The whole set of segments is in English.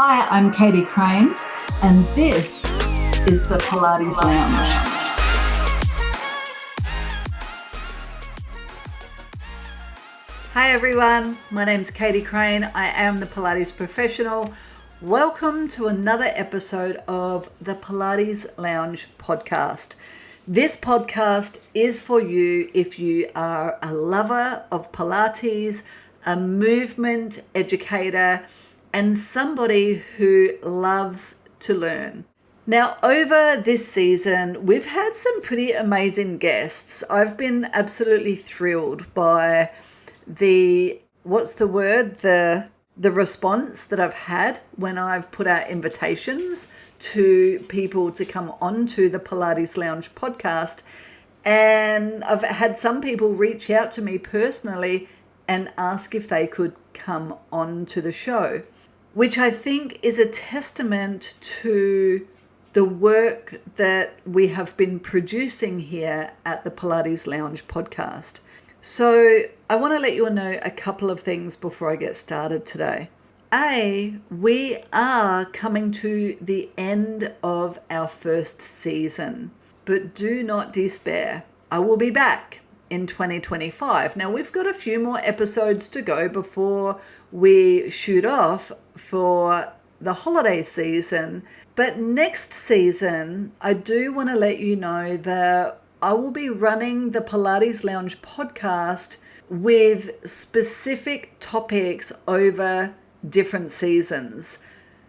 Hi, I'm Katie Crane, and this is the Pilates Lounge. Hi everyone, my name's Katie Crane. I am the Pilates professional. Welcome to another episode of the Pilates Lounge Podcast. This podcast is for you if you are a lover of Pilates, a movement educator, and somebody who loves to learn. Now, over this season, we've had some pretty amazing guests. I've been absolutely thrilled by the response that I've had when I've put out invitations to people to come onto the Pilates Lounge podcast. And I've had some people reach out to me personally and ask if they could come on to the show, which I think is a testament to the work that we have been producing here at the Pilates Lounge podcast. So I want to let you all know a couple of things before I get started today. We are coming to the end of our first season, but do not despair. I will be back in 2025. Now, we've got a few more episodes to go before we shoot off for the holiday season. But next season, I do want to let you know that I will be running the Pilates Lounge podcast with specific topics over different seasons.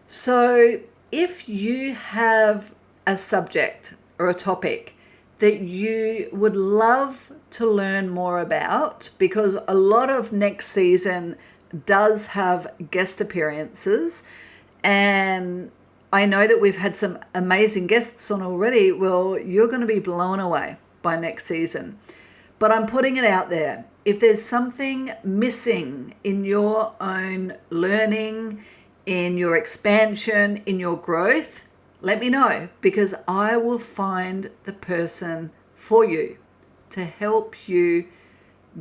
So if you have a subject or a topic that you would love to learn more about, because a lot of next season does have guest appearances, and I know that we've had some amazing guests on already. Well, you're going to be blown away by next season. But I'm putting it out there. If there's something missing in your own learning, in your expansion, in your growth, let me know, because I will find the person for you to help you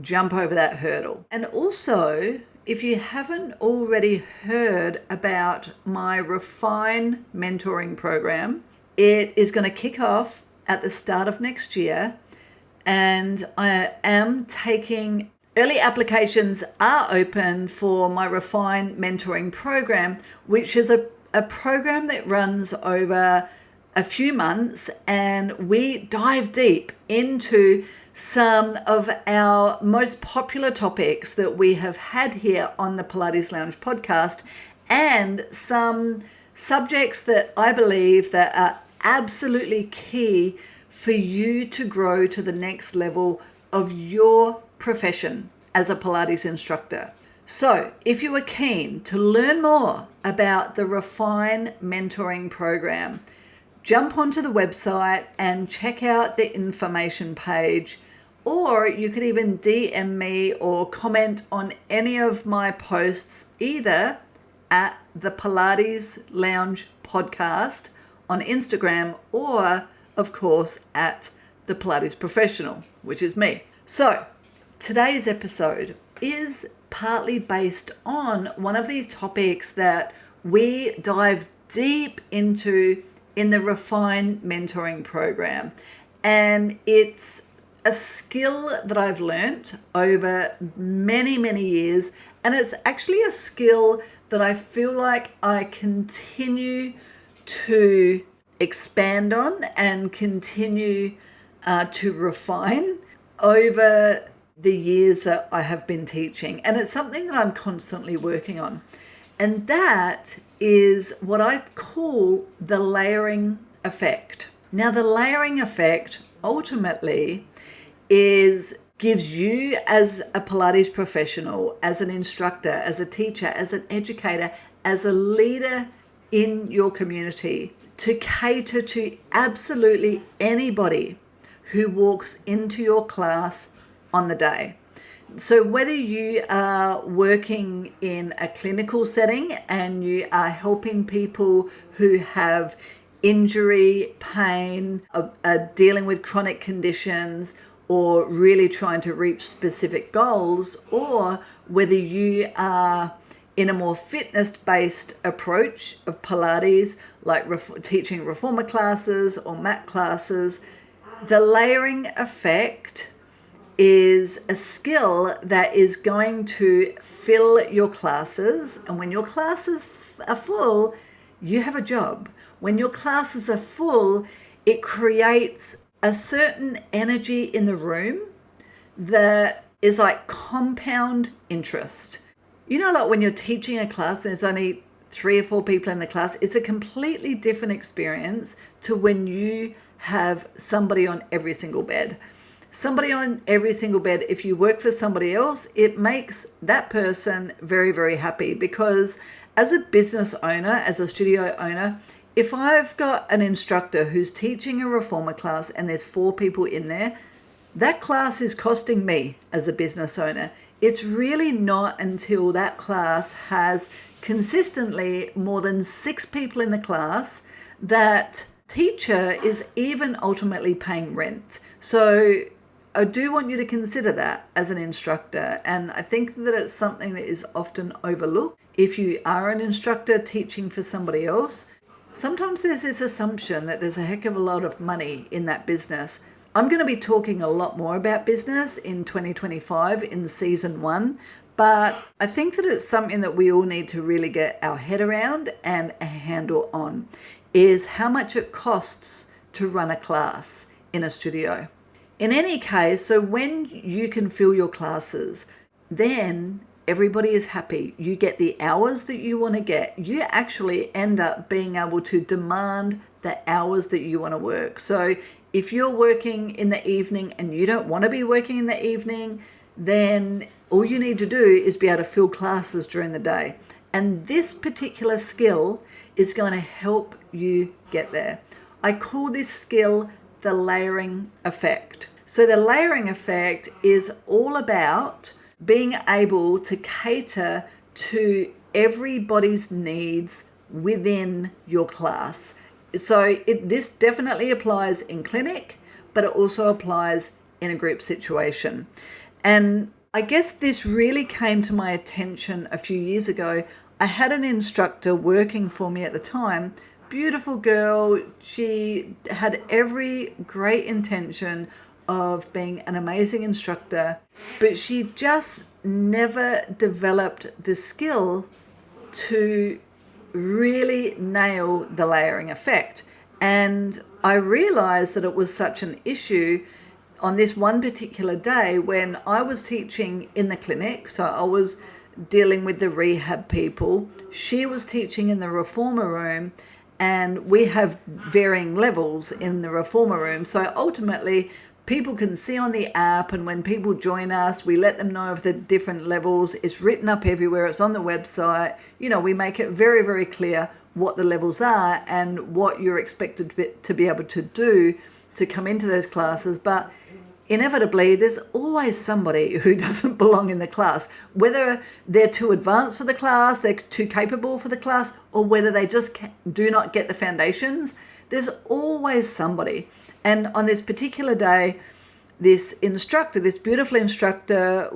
jump over that hurdle. And also, if you haven't already heard about my Refine mentoring program, it is going to kick off at the start of next year. And I am taking early applications are open for my Refine mentoring program, which is a program that runs over a few months, and we dive deep into some of our most popular topics that we have had here on the Pilates Lounge podcast, and some subjects that I believe that are absolutely key for you to grow to the next level of your profession as a Pilates instructor. So if you are keen to learn more about the Refine mentoring program, jump onto the website and check out the information page, or you could even DM me or comment on any of my posts, either at the Pilates Lounge podcast on Instagram, or of course at the Pilates Professional, which is me. So today's episode is partly based on one of these topics that we dive deep into in the Refine mentoring program. And it's a skill that I've learnt over many, many years. And it's actually a skill that I feel like I continue to expand on and continue to refine over the years that I have been teaching. And it's something that I'm constantly working on. And that is what I call the layering effect. Now, the layering effect ultimately gives you as a Pilates professional, as an instructor, as a teacher, as an educator, as a leader in your community, to cater to absolutely anybody who walks into your class on the day. So whether you are working in a clinical setting and you are helping people who have injury, pain, are dealing with chronic conditions, or really trying to reach specific goals, or whether you are In a more fitness-based approach of Pilates, like teaching reformer classes or mat classes, the layering effect is a skill that is going to fill your classes. And when your classes are full, you have a job. When your classes are full, it creates a certain energy in the room that is like compound interest. You know, like when you're teaching a class, there's only 3 or 4 people in the class. It's a completely different experience to when you have somebody on every single bed. Somebody on every single bed, if you work for somebody else, it makes that person very, very happy, because as a business owner, as a studio owner, if I've got an instructor who's teaching a reformer class and there's 4 people in there, that class is costing me as a business owner. It's really not until that class has consistently more than 6 people in the class that teacher is even ultimately paying rent. So I do want you to consider that as an instructor. And I think that it's something that is often overlooked. If you are an instructor teaching for somebody else, sometimes there's this assumption that there's a heck of a lot of money in that business. I'm going to be talking a lot more about business in 2025 in season 1, but I think that it's something that we all need to really get our head around and a handle on, is how much it costs to run a class in a studio. In any case, so when you can fill your classes, then everybody is happy. You get the hours that you want to get. You actually end up being able to demand the hours that you want to work. So if you're working in the evening and you don't want to be working in the evening, then all you need to do is be able to fill classes during the day. And this particular skill is going to help you get there. I call this skill the layering effect. So the layering effect is all about being able to cater to everybody's needs within your class. So this definitely applies in clinic, but it also applies in a group situation. And I guess this really came to my attention a few years ago. I had an instructor working for me at the time, beautiful girl. She had every great intention of being an amazing instructor, but she just never developed the skill to really nail the layering effect. And I realized that it was such an issue on this one particular day when I was teaching in the clinic. So I was dealing with the rehab people. She was teaching in the reformer room, and we have varying levels in the reformer room. So ultimately, people can see on the app, and when people join us, we let them know of the different levels. It's written up everywhere. It's on the website. You know, we make it very, very clear what the levels are and what you're expected to be able to do to come into those classes. But inevitably, there's always somebody who doesn't belong in the class, whether they're too advanced for the class, they're too capable for the class, or whether they just do not get the foundations. There's always somebody. And on this particular day, this instructor, this beautiful instructor,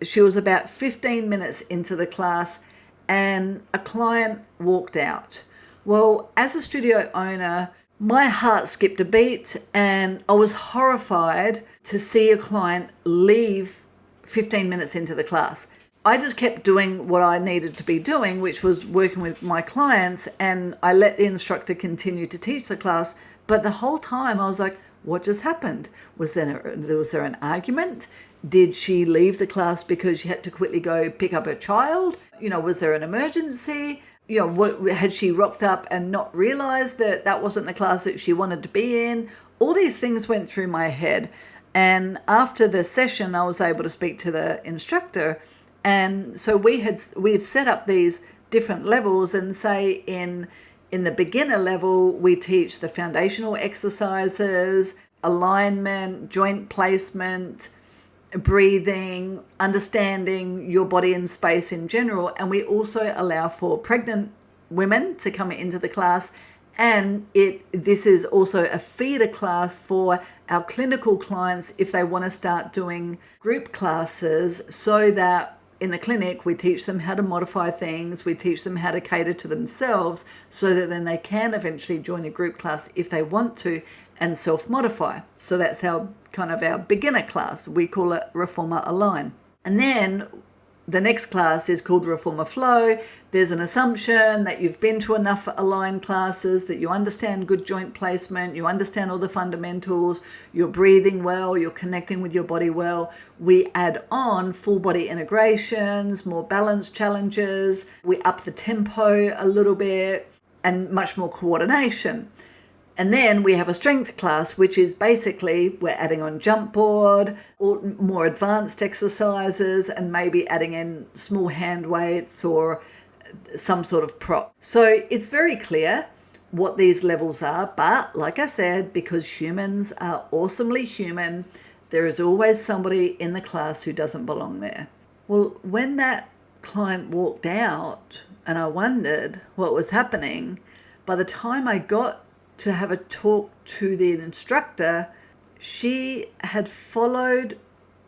she was about 15 minutes into the class and a client walked out. Well, as a studio owner, my heart skipped a beat and I was horrified to see a client leave 15 minutes into the class. I just kept doing what I needed to be doing, which was working with my clients, and I let the instructor continue to teach the class. But the whole time I was like, what just happened? Was there an argument? Did she leave the class because she had to quickly go pick up her child? You know, was there an emergency? You know, had she rocked up and not realized that that wasn't the class that she wanted to be in? All these things went through my head. And after the session, I was able to speak to the instructor. And so we've set up these different levels, and say in the beginner level, we teach the foundational exercises, alignment, joint placement, breathing, understanding your body and space in general. And we also allow for pregnant women to come into the class. And this is also a feeder class for our clinical clients if they want to start doing group classes, so that in the clinic, we teach them how to modify things. We teach them how to cater to themselves so that then they can eventually join a group class if they want to and self-modify. So that's our beginner class. We call it Reformer Align. And then the next class is called Reformer Flow. There's an assumption that you've been to enough Align classes, that you understand good joint placement, you understand all the fundamentals, you're breathing well, you're connecting with your body well. We add on full body integrations, more balance challenges. We up the tempo a little bit and much more coordination. And then we have a strength class, which is basically we're adding on jump board, or more advanced exercises, and maybe adding in small hand weights or some sort of prop. So it's very clear what these levels are. But like I said, because humans are awesomely human, there is always somebody in the class who doesn't belong there. Well, when that client walked out and I wondered what was happening, by the time I got to have a talk to the instructor, she had followed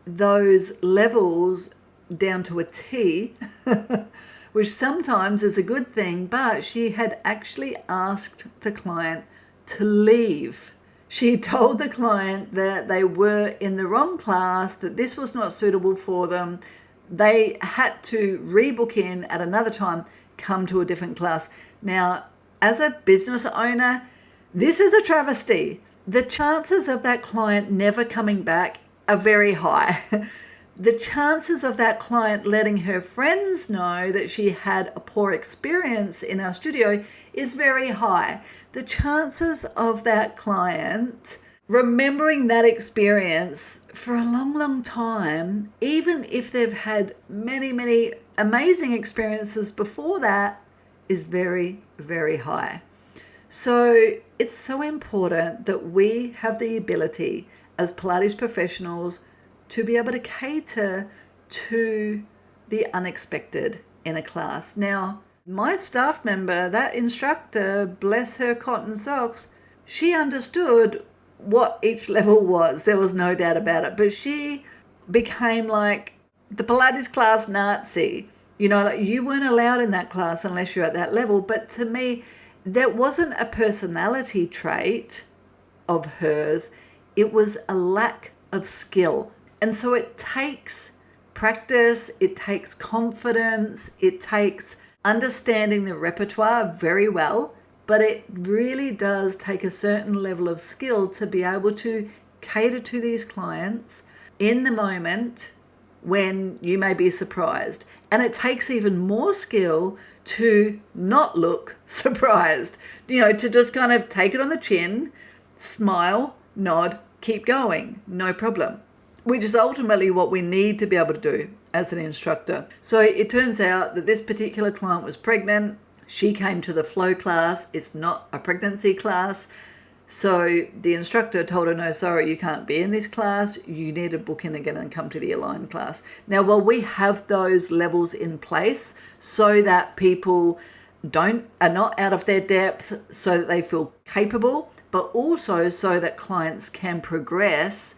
those levels down to a T, which sometimes is a good thing, but she had actually asked the client to leave. She told the client that they were in the wrong class, that this was not suitable for them. They had to rebook in at another time, come to a different class. Now, as a business owner, this is a travesty. The chances of that client never coming back are very high. The chances of that client letting her friends know that she had a poor experience in our studio is very high. The chances of that client remembering that experience for a long, long time, even if they've had many, many amazing experiences before that, is very, very high. So it's so important that we have the ability as Pilates professionals to be able to cater to the unexpected in a class. Now, my staff member, that instructor, bless her cotton socks, she understood what each level was. There was no doubt about it. But she became like the Pilates class Nazi. You weren't allowed in that class unless you're at that level. But to me, that wasn't a personality trait of hers. It was a lack of skill. And so it takes practice, it takes confidence, it takes understanding the repertoire very well, but it really does take a certain level of skill to be able to cater to these clients in the moment when you may be surprised. And it takes even more skill to not look surprised, to just kind of take it on the chin, smile, nod, keep going, no problem, which is ultimately what we need to be able to do as an instructor. So it turns out that this particular client was pregnant. She came to the flow class. It's not a pregnancy class. So the instructor told her, no, sorry, you can't be in this class. You need to book in again and come to the Align class. Now, while we have those levels in place so that people are not out of their depth, so that they feel capable, but also so that clients can progress,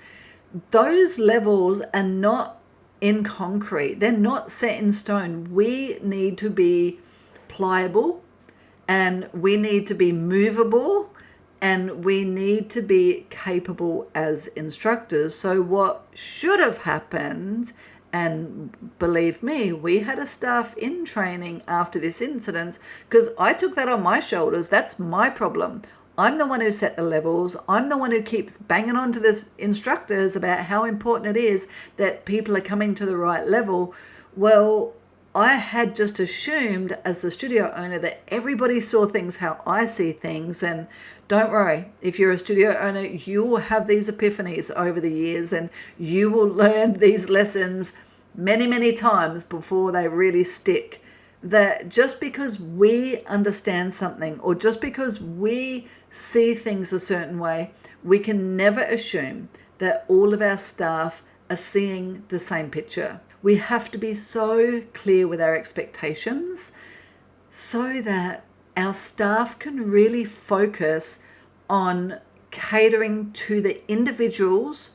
those levels are not in concrete. They're not set in stone. We need to be pliable, and we need to be movable, and we need to be capable as instructors. So what should have happened, and believe me, we had a staff in training after this incident, because I took that on my shoulders. That's my problem. I'm the one who set the levels. I'm the one who keeps banging on to the instructors about how important it is that people are coming to the right level. Well, I had just assumed as the studio owner that everybody saw things how I see things. And don't worry, if you're a studio owner, you will have these epiphanies over the years, and you will learn these lessons many, many times before they really stick. That just because we understand something, or just because we see things a certain way, we can never assume that all of our staff are seeing the same picture. We have to be so clear with our expectations so that our staff can really focus on catering to the individuals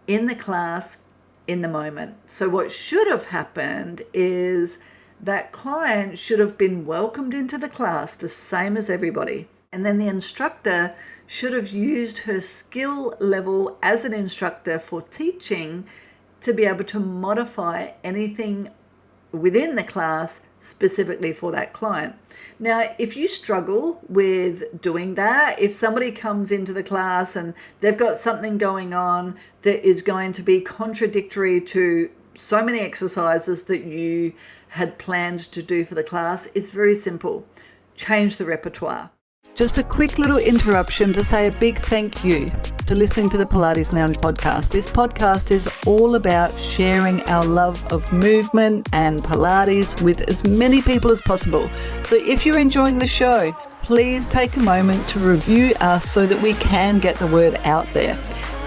in the class in the moment. So what should have happened is that client should have been welcomed into the class the same as everybody. And then the instructor should have used her skill level as an instructor for teaching to be able to modify anything within the class specifically for that client. Now, if you struggle with doing that, if somebody comes into the class and they've got something going on that is going to be contradictory to so many exercises that you had planned to do for the class, it's very simple. Change the repertoire. Just a quick little interruption to say a big thank you to listening to the Pilates Lounge podcast. This podcast is all about sharing our love of movement and Pilates with as many people as possible. So if you're enjoying the show, please take a moment to review us so that we can get the word out there.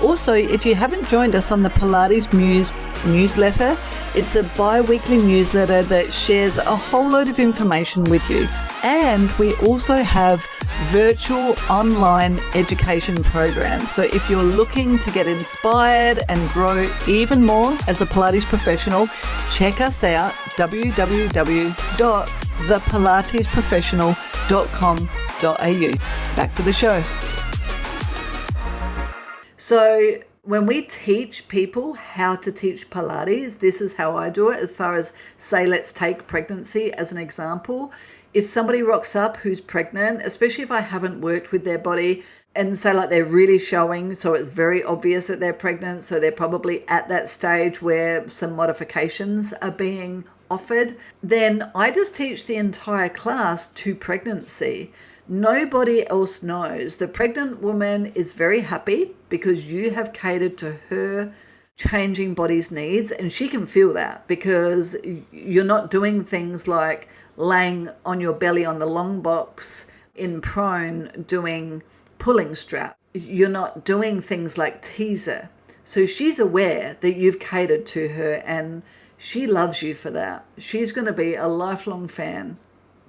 Also, if you haven't joined us on the Pilates Muse newsletter, it's a bi-weekly newsletter that shares a whole load of information with you. And we also have virtual online education programs. So if you're looking to get inspired and grow even more as a Pilates professional, check us out, www.thepilatesprofessional.com.au. Back to the show. So when we teach people how to teach Pilates, this is how I do it. As far as, say, let's take pregnancy as an example. If somebody rocks up who's pregnant, especially if I haven't worked with their body and say like they're really showing, so it's very obvious that they're pregnant, so they're probably at that stage where some modifications are being offered, then I just teach the entire class to pregnancy. Nobody else knows. The pregnant woman is very happy because you have catered to her changing body's needs, and she can feel that because you're not doing things like laying on your belly on the long box in prone doing pulling strap. You're not doing things like teaser. So she's aware that you've catered to her and she loves you for that. She's going to be a lifelong fan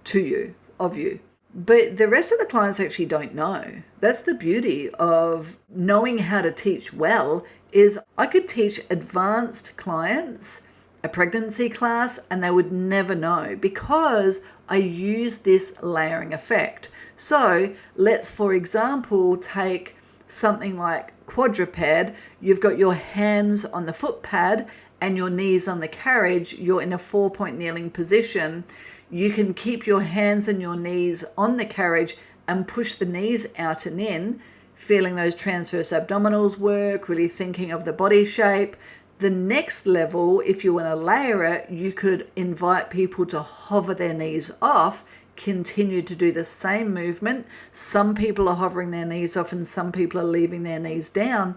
to you, of you. But the rest of the clients actually don't know. That's the beauty of knowing how to teach well, is I could teach advanced clients a pregnancy class and they would never know because I use this layering effect. So let's, for example, take something like quadruped. You've got your hands on the foot pad and your knees on the carriage. You're in a 4-point kneeling position. You can keep your hands and your knees on the carriage and push the knees out and in, feeling those transverse abdominals work, really thinking of the body shape. The next level, if you want to layer it, you could invite people to hover their knees off, continue to do the same movement. Some people are hovering their knees off and some people are leaving their knees down.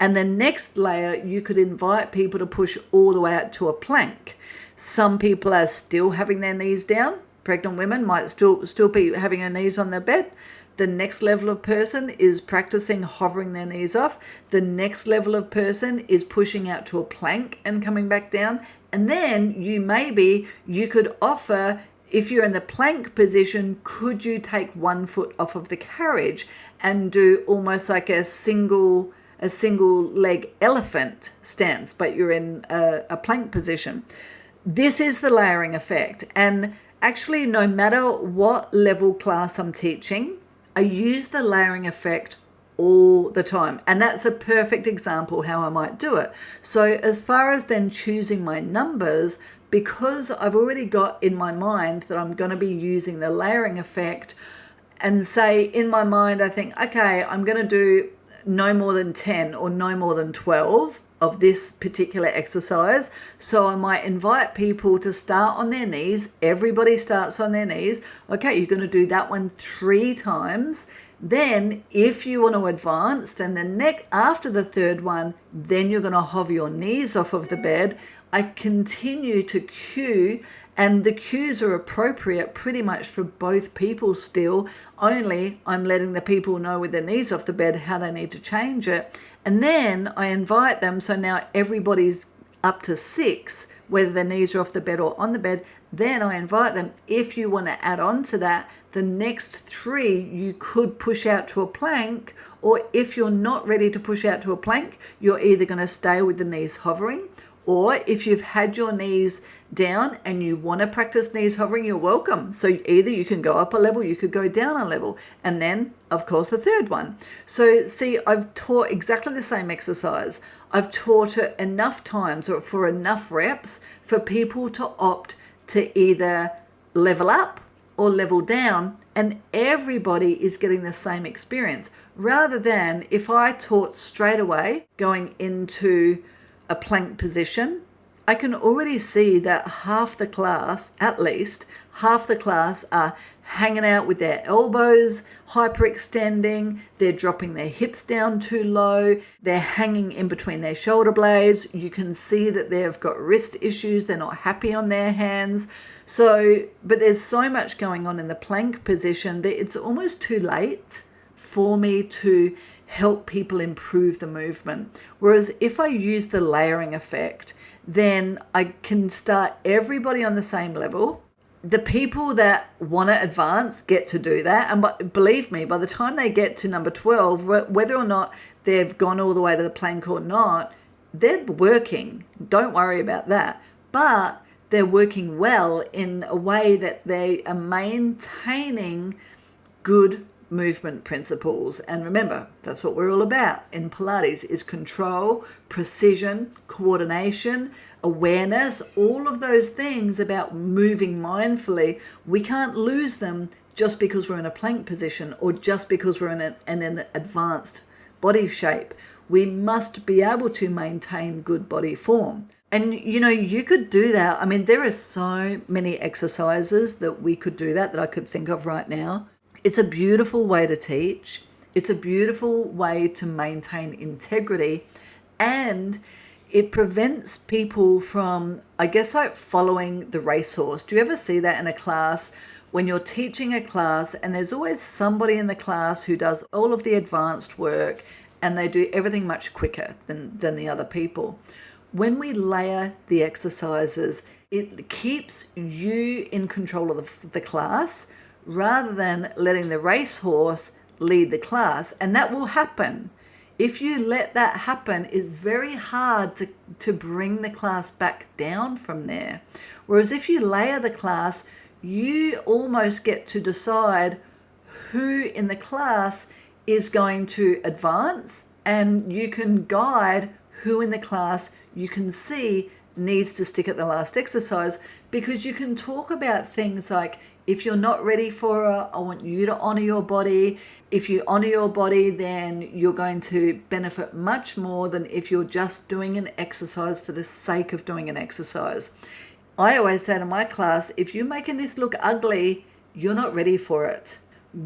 And the next layer, you could invite people to push all the way out to a plank. Some people are still having their knees down. Pregnant women might still be having her knees on their bed. The next level of person is practicing hovering their knees off. The next level of person is pushing out to a plank and coming back down. And then you could offer, if you're in the plank position, could you take one foot off of the carriage and do almost like a single leg elephant stance, but you're in a plank position. This is the layering effect. And actually, no matter what level class I'm teaching, I use the layering effect all the time. And that's a perfect example how I might do it. So as far as then choosing my numbers, because I've already got in my mind that I'm going to be using the layering effect, and say in my mind, I think, okay, I'm going to do no more than 10 or no more than 12 of this particular exercise. So I might invite people to start on their knees. Everybody starts on their knees. Okay, you're going to do that one 3 times. Then if you want to advance, then after the third one, then you're going to hover your knees off of the bed. I continue to cue, and the cues are appropriate pretty much for both people still, only I'm letting the people know with their knees off the bed how they need to change it. And then I invite them, so now everybody's up to 6, whether their knees are off the bed or on the bed. Then I invite them, if you want to add on to that, the next 3 you could push out to a plank, or if you're not ready to push out to a plank, you're either going to stay with the knees hovering, Or if you've had your knees down and you want to practice knees hovering, you're welcome. So either you can go up a level, you could go down a level, and then, of course, the third one. So see, I've taught exactly the same exercise. I've taught it enough times or for enough reps for people to opt to either level up or level down, and everybody is getting the same experience, rather than if I taught straight away going into a plank position. I can already see that half the class, at least half the class, are hanging out with their elbows hyperextending, they're dropping their hips down too low, they're hanging in between their shoulder blades. You can see that they've got wrist issues, they're not happy on their hands. So, but there's so much going on in the plank position that it's almost too late for me to help people improve the movement. Whereas if I use the layering effect, then I can start everybody on the same level. The people that want to advance get to do that. And believe me, by the time they get to number 12, whether or not they've gone all the way to the plank or not, they're working. Don't worry about that. But they're working well in a way that they are maintaining good movement principles. And remember, that's what we're all about in Pilates, is control, precision, coordination, awareness, all of those things about moving mindfully. We can't lose them just because we're in a plank position or just because we're in an advanced body shape. We must be able to maintain good body form. And, you know, you could do that. I mean, there are so many exercises that we could do that I could think of right now. It's a beautiful way to teach. It's a beautiful way to maintain integrity, and it prevents people from, I guess, like following the racehorse. Do you ever see that in a class when you're teaching a class and there's always somebody in the class who does all of the advanced work and they do everything much quicker than the other people? When we layer the exercises, it keeps you in control of the class, rather than letting the racehorse lead the class. And that will happen. If you let that happen, it's very hard to bring the class back down from there. Whereas if you layer the class, you almost get to decide who in the class is going to advance, and you can guide who in the class you can see needs to stick at the last exercise, because you can talk about things like, if you're not ready for it, I want you to honor your body. If you honor your body, then you're going to benefit much more than if you're just doing an exercise for the sake of doing an exercise. I always say to my class, if you're making this look ugly, you're not ready for it.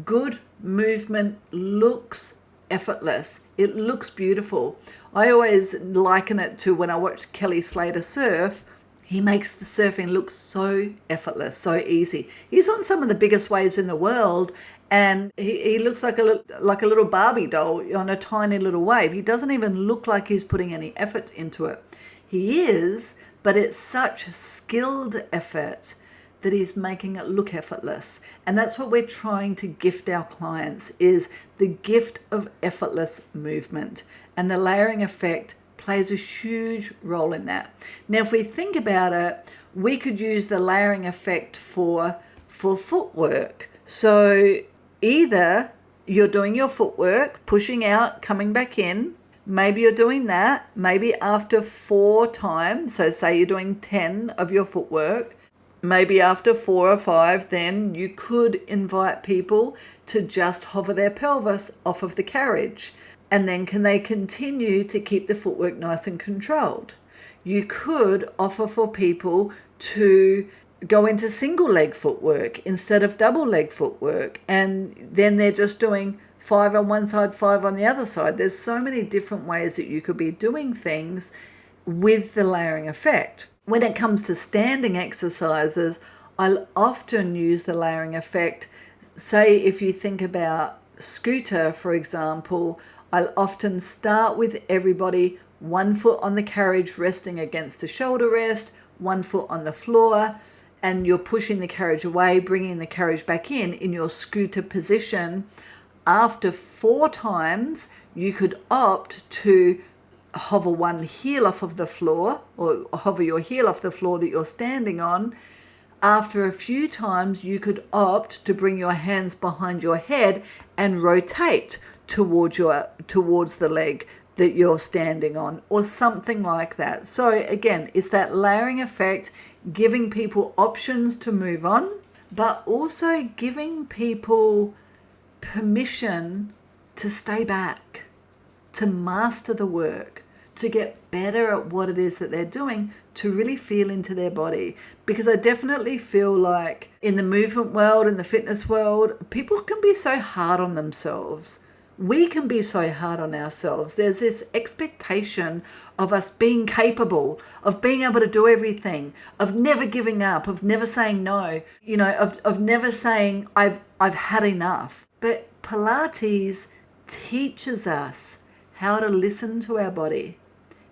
Good movement looks effortless. It looks beautiful. I always liken it to when I watched Kelly Slater surf. He makes the surfing look so effortless, so easy. He's on some of the biggest waves in the world, and he looks like a little Barbie doll on a tiny little wave. He doesn't even look like he's putting any effort into it. He is, but it's such skilled effort that he's making it look effortless. And that's what we're trying to gift our clients, is the gift of effortless movement. And the layering effect plays a huge role in that. Now, if we think about it, we could use the layering effect for footwork. So either you're doing your footwork, pushing out, coming back in. Maybe you're doing that. Maybe after 4 times, so say you're doing 10 of your footwork, maybe after 4 or 5, then you could invite people to just hover their pelvis off of the carriage. And then can they continue to keep the footwork nice and controlled? You could offer for people to go into single leg footwork instead of double leg footwork. And then they're just doing 5 on one side, 5 on the other side. There's so many different ways that you could be doing things with the layering effect. When it comes to standing exercises, I'll often use the layering effect. Say if you think about scooter, for example, I'll often start with everybody 1 foot on the carriage resting against the shoulder rest, 1 foot on the floor, and you're pushing the carriage away, bringing the carriage back in your scooter position. After 4 times, you could opt to hover one heel off of the floor, or hover your heel off the floor that you're standing on, after a few times you could opt to bring your hands behind your head and rotate towards the leg that you're standing on, or something like that. So again, it's that layering effect, giving people options to move on, but also giving people permission to stay back, to master the work, to get better at what it is that they're doing, to really feel into their body. Because I definitely feel like in the movement world, in the fitness world, people can be so hard on themselves. We can be so hard on ourselves. There's this expectation of us being capable, of being able to do everything, of never giving up, of never saying no, of never saying I've had enough. But Pilates teaches us how to listen to our body.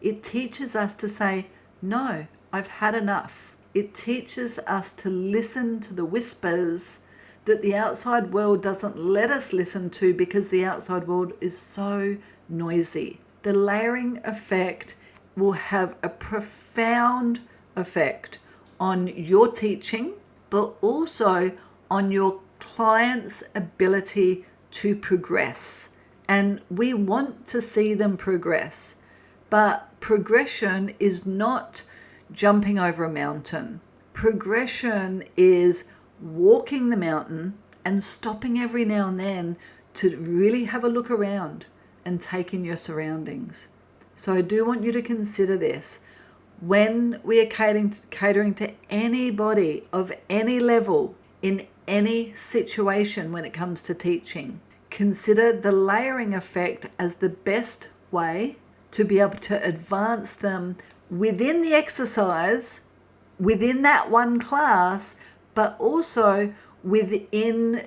It teaches us to say, no, I've had enough. It teaches us to listen to the whispers that the outside world doesn't let us listen to, because the outside world is so noisy. The layering effect will have a profound effect on your teaching, but also on your client's ability to progress. And we want to see them progress, but progression is not jumping over a mountain. Progression is walking the mountain and stopping every now and then to really have a look around and take in your surroundings. So I do want you to consider this. When we are catering to anybody of any level in any situation when it comes to teaching, consider the layering effect as the best way to be able to advance them within the exercise, within that one class, but also within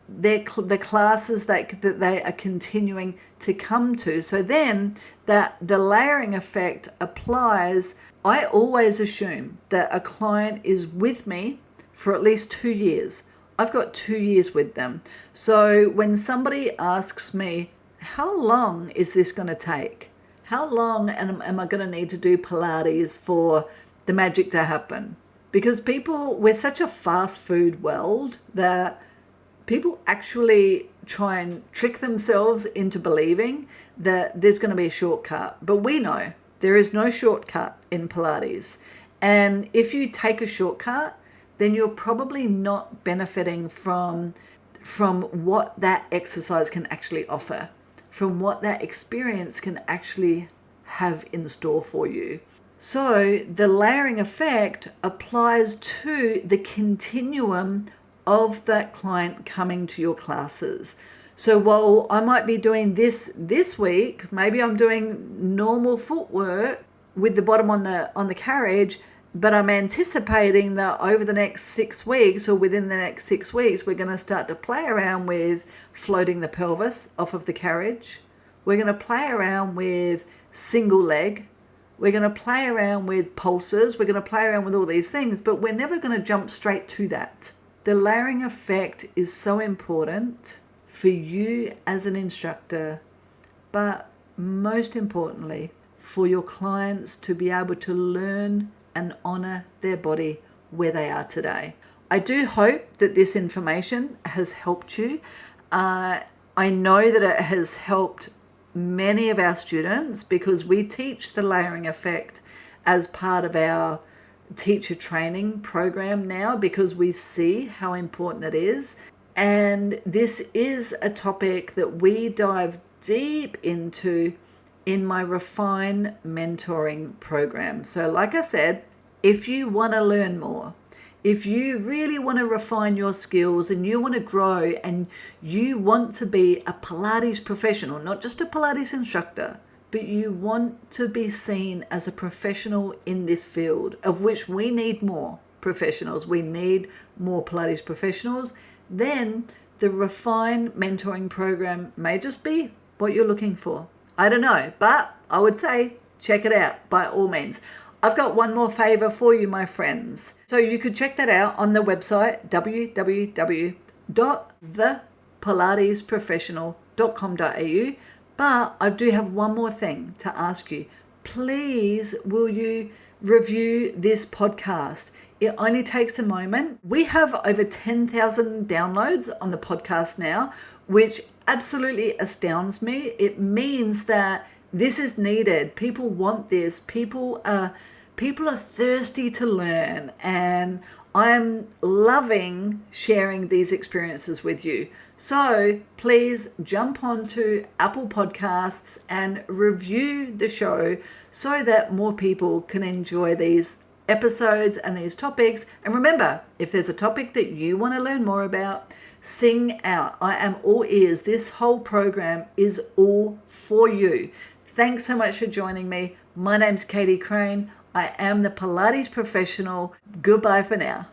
the classes that they are continuing to come to. So then that the layering effect applies. I always assume that a client is with me for at least 2 years. I've got 2 years with them. So when somebody asks me, how long is this going to take? How long am I going to need to do Pilates for the magic to happen? Because we're such a fast food world that people actually try and trick themselves into believing that there's going to be a shortcut. But we know there is no shortcut in Pilates. And if you take a shortcut, then you're probably not benefiting from what that exercise can actually offer, from what that experience can actually have in store for you. So the layering effect applies to the continuum of that client coming to your classes. So while I might be doing this week, maybe I'm doing normal footwork with the bottom on the carriage, but I'm anticipating that over the next 6 weeks, or within the next 6 weeks, we're going to start to play around with floating the pelvis off of the carriage. We're going to play around with single leg. We're going to play around with pulses. We're going to play around with all these things, but we're never going to jump straight to that. The layering effect is so important for you as an instructor, but most importantly, for your clients to be able to learn and honor their body where they are today. I do hope that this information has helped you. I know that it has helped many of our students, because we teach the layering effect as part of our teacher training program now, because we see how important it is. And this is a topic that we dive deep into in my Refine mentoring program. So like I said, if you want to learn more, if you really want to refine your skills and you want to grow and you want to be a Pilates professional, not just a Pilates instructor, but you want to be seen as a professional in this field, of which we need more professionals, we need more Pilates professionals, then the Refine mentoring program may just be what you're looking for. I don't know, but I would say check it out by all means. I've got one more favor for you, my friends. So you could check that out on the website, www.thepilatesprofessional.com.au. But I do have one more thing to ask you. Please, will you review this podcast? It only takes a moment. We have over 10,000 downloads on the podcast now, which absolutely astounds me. It means that this is needed. People want this. People are thirsty to learn, and I'm loving sharing these experiences with you. So please jump onto Apple Podcasts and review the show so that more people can enjoy these episodes and these topics. And remember, if there's a topic that you want to learn more about, sing out. I am all ears. This whole program is all for you. Thanks so much for joining me. My name's Katie Crane. I am the Pilates professional. Goodbye for now.